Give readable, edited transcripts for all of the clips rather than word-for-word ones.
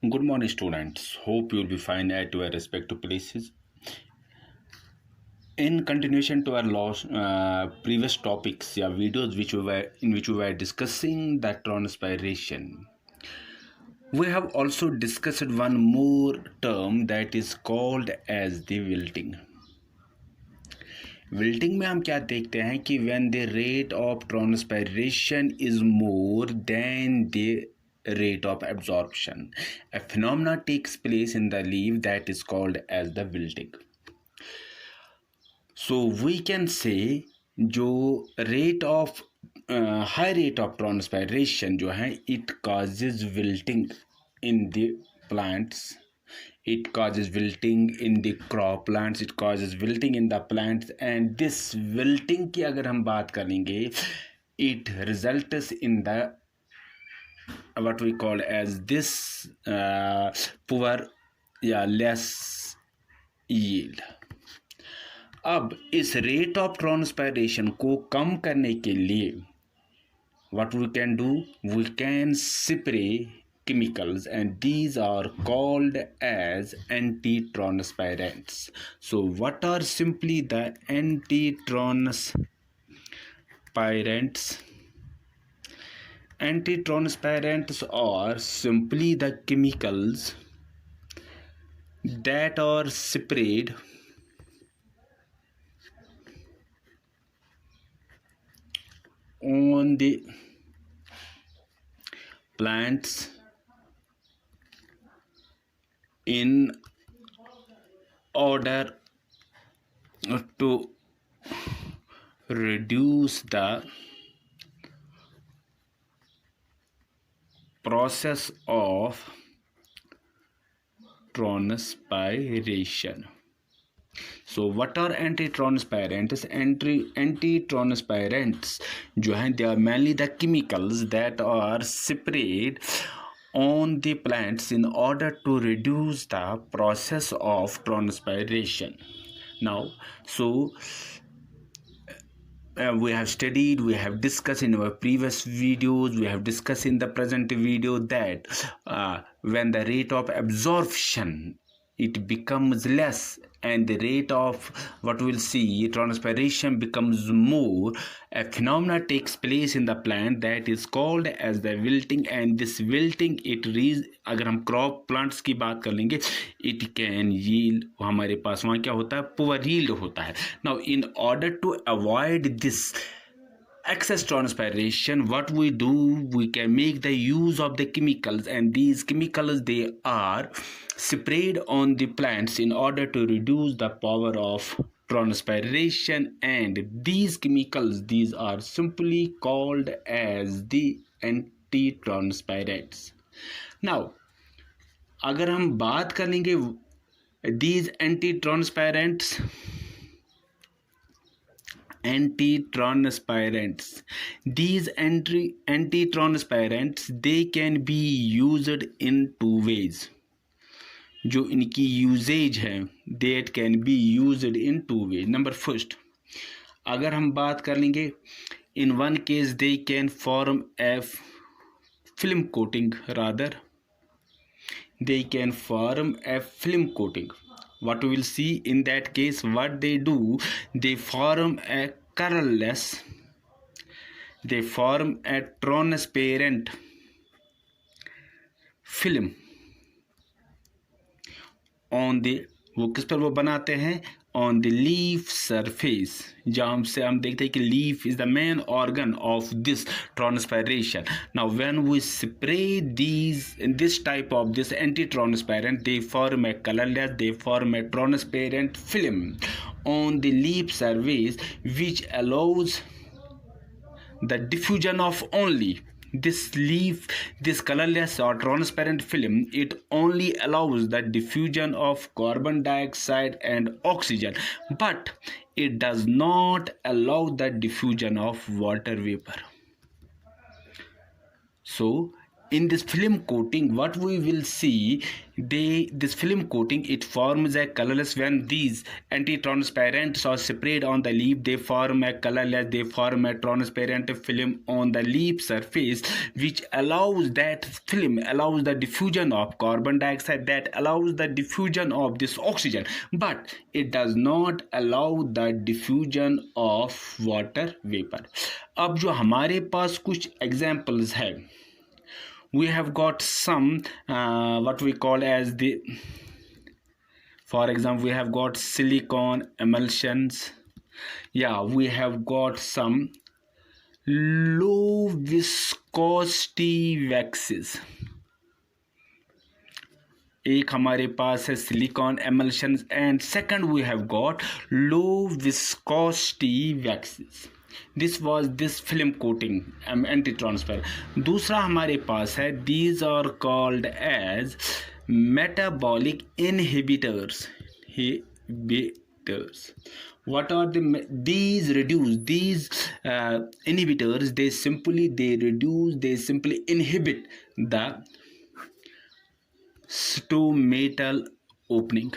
Good morning, students. Hope you'll be fine at your respective places. In continuation to our previous topics, videos which we were discussing the transpiration, we have also discussed one more term that is called as the wilting. Wilting में हम क्या देखते हैं कि when the rate of transpiration is more than the rate of absorption, a phenomena takes place in the leaf that is called as the wilting. So we can say जो rate of high rate of transpiration जो है it causes wilting in the plants. It causes wilting in the crop plants, it causes wilting in the plants, and this wilting की अगर हम बात करेंगे, it results in the what we call as this poor या less yield. अब इस rate of transpiration को कम करने के लिए what we can do, we can spray chemicals, and these are called as anti-transpirants. So what are simply the anti-transpirants? Anti-transpirants are simply the chemicals that are sprayed on the plants in order to reduce the process of transpiration. So what are anti-transpirants? Anti-transpirants जो हैं, they are mainly the chemicals that are sprayed on the plants in order to reduce the process of transpiration. Now, so we have studied, we have discussed in our previous videos, we have discussed in the present video that when the rate of absorption it becomes less and the rate of what we'll see transpiration becomes more, a phenomena takes place in the plant that is called as the wilting, and this wilting अगर हम crop plants की बात कर लेंगे, it can yield, हमारे पास वहाँ क्या होता है, पुअर yield होता है. Now in order to avoid this excess transpiration, what we do, we can make the use of the chemicals, and these chemicals they are sprayed on the plants in order to reduce the power of transpiration, and these chemicals, these are simply called as the anti-transpirants. Now अगर हम बात करेंगे these anti-transpirants, these anti-transpirants they can be used in two ways. जो इनकी usage है that can be used in two ways. Number first, अगर हम बात कर लेंगे, in one case they can form a film coating, rather they can form a film coating. What we will see in that case, what they do, they form a colorless, they form a transparent film on the, वो किस पर वो बनाते हैं, on the leaf surface, जहाँ से हम देखते हैं कि leaf is the main organ of this transpiration. Now when we spray this type of this anti-transparent, they form a colorless, they form a transparent film on the leaf surface, which allows the diffusion of only this colorless or transparent film. It only allows the diffusion of carbon dioxide and oxygen, but it does not allow the diffusion of water vapor. So in this film coating, what we will see, this film coating, it forms a colorless. When these anti-transparents are sprayed on the leaf, they form a colorless, they form a transparent film on the leaf surface, which allows that film, allows the diffusion of carbon dioxide, that allows the diffusion of this oxygen, but it does not allow the diffusion of water vapor. अब जो हमारे पास कुछ examples है, we have got some what we call as the, for example, we have got silicone emulsions. Yeah, we have got some low viscosity waxes. एक हमारे पास है silicone emulsions, and second we have got low viscosity waxes. This was this film coating, anti-transparent. दूसरा हमारे पास है, these are called as metabolic inhibitors. What are these? Reduce these inhibitors. They simply inhibit the stomatal opening.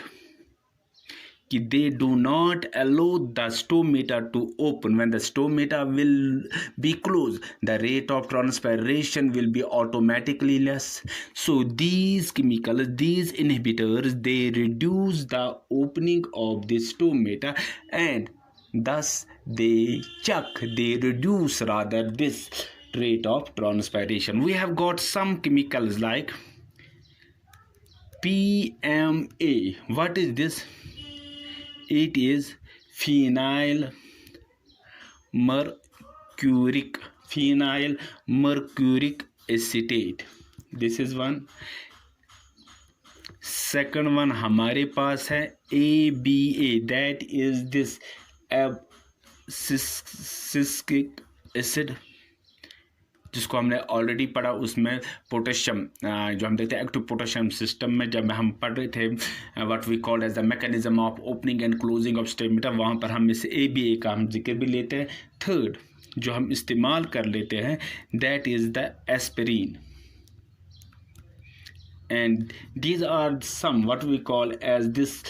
They do not allow the stomata to open. When the stomata will be closed, the rate of transpiration will be automatically less. So these chemicals, these inhibitors, they reduce the opening of the stomata, and thus they reduce rather this rate of transpiration. We have got some chemicals like PMA. What is this? It is phenyl mercuric acetate. This is one. Second one हमारे पास है ABA. That is this abscisic acid, जिसको हमने already पढ़ा. उसमें potassium, जो हम देखते हैं एक्टिव पोटेशियम सिस्टम में, जब हम पढ़ रहे थे what we call as the mechanism of opening and closing of stomata, वहाँ पर हम इस ABA का हम जिक्र भी लेते हैं. थर्ड जो हम इस्तेमाल कर लेते हैं, that is the aspirin. And these are some what we call as this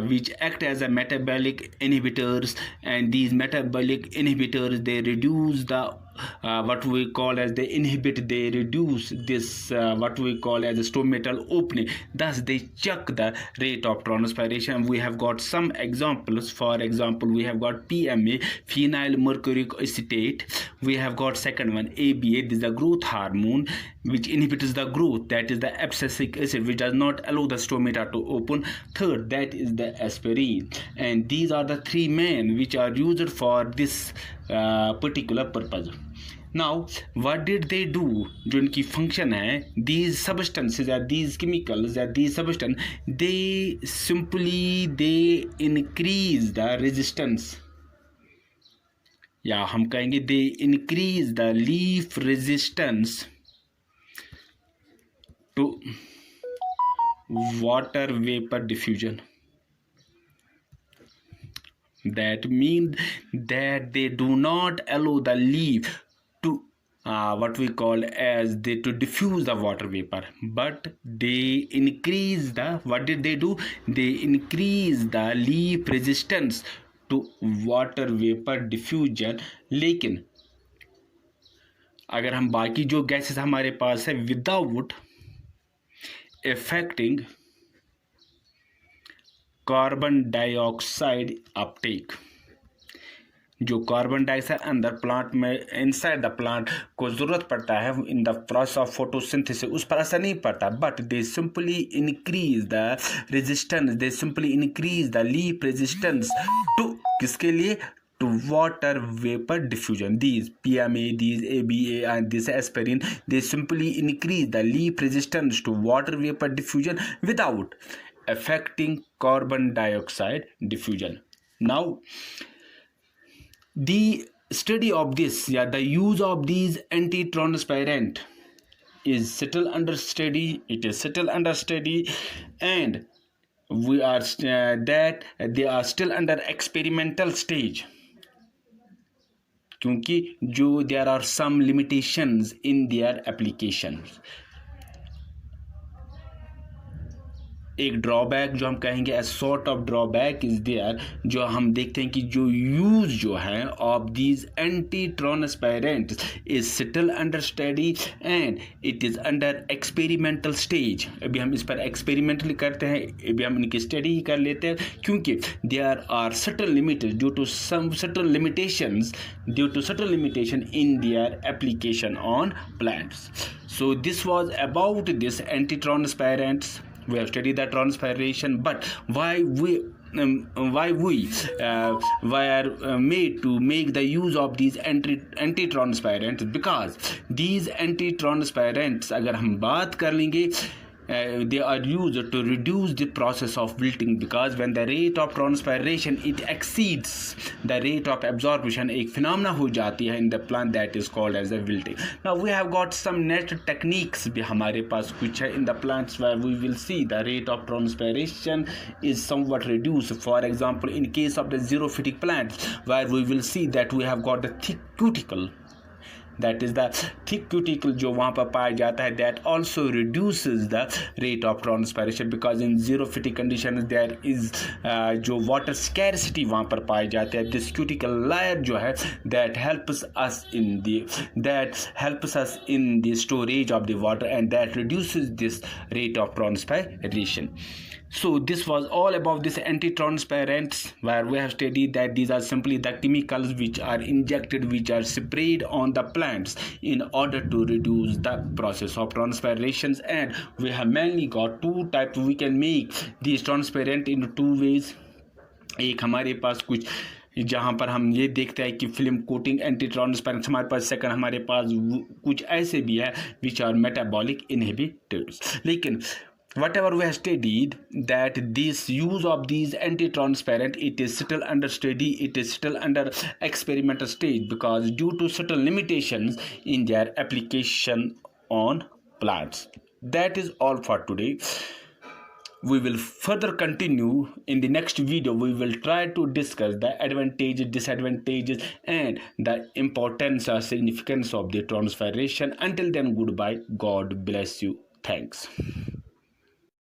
which act as a metabolic inhibitors, and these metabolic inhibitors, they reduce the what we call as they reduce this what we call as a stomatal opening, thus they check the rate of transpiration. We have got some examples. For example, we have got PMA, phenyl mercuric acetate. We have got second one ABA, this is the growth hormone which inhibits the growth, that is the abscisic acid which does not allow the stomata to open. Third, that is the aspirin. And these are the three main which are used for this particular purpose. Now what did they do? जो इनकी function है, these substances or these chemicals or these substances, they increase the resistance, या हम कहेंगे they increase the leaf resistance to water vapor diffusion. That means that they do not allow the leaf to what we call as they to diffuse the water vapor, but they increase the, what did they do? They increase the leaf resistance to water vapor diffusion. लेकिन अगर हम बाकी जो gases हमारे पास है, without affecting carbon dioxide uptake, जो carbon dioxide अंदर प्लांट में इनसाइड द प्लांट को ज़रूरत पड़ता है in the process of photosynthesis, उस पर असर नहीं पड़ता, but they simply increase the resistance, they simply increase the leaf resistance to, किसके लिए? To water vapor diffusion. These PMA, these ABA and this aspirin, they simply increase the leaf resistance to water vapor diffusion without affecting carbon dioxide diffusion. Now the study of this, the use of these anti-transparent is still under study. It is still under study, and we are that they are still under experimental stage, क्योंकि जो there are some limitations in their applications. एक drawback जो हम कहेंगे a sort of drawback is there, जो हम देखते हैं कि जो यूज जो है of these anti transparent is still under study and it is under experimental stage. अभी हम इस पर एक्सपेरिमेंटली करते हैं, अभी हम इनकी स्टडी ही कर लेते हैं, क्योंकि there are certain limited due to some certain limitations in their application on plants. So this was about this anti-transparents. We have studied the transpiration, but why we were made to make the use of these anti-transparents, because these anti-transparents अगर हम बात कर लेंगे, they are used to reduce the process of wilting, because when the rate of transpiration it exceeds the rate of absorption, एक phenomena हो जाती है in the plant that is called as a wilting. Now we have got some natural techniques भी हमारे पास कुछ है in the plants where we will see the rate of transpiration is somewhat reduced. For example, in case of the xerophytic plants, where we will see that we have got the thick cuticle, that is the thick cuticle जो वहाँ पर पाया जाता है, that also reduces the rate of transpiration, because in xerophytic conditions there is जो water scarcity वहाँ पर पाया जाता है. This cuticle layer जो है that helps us in the storage of the water, and that reduces this rate of transpiration. So this was all about this anti-transparents, where we have studied that these are simply the chemicals which are injected, which are sprayed on the plants in order to reduce the process of transpirations. And we have mainly got two types. We can make these transparent in two ways. एक हमारे पास कुछ जहाँ पर हम ये देखते हैं कि फिल्म कोटिंग एंटी ट्रांसपेरेंट हमारे पास, सेकंड हमारे पास कुछ ऐसे भी है विच आर मेटाबॉलिक इनहिबिटर्स. लेकिन whatever we have studied, that this use of these anti-transparent, it is still under study, it is still under experimental stage, because due to certain limitations in their application on plants. That is all for today. We will further continue in the next video. We will try to discuss the advantages, disadvantages, and the importance or significance of the transpiration. Until then, goodbye. God bless you. Thanks.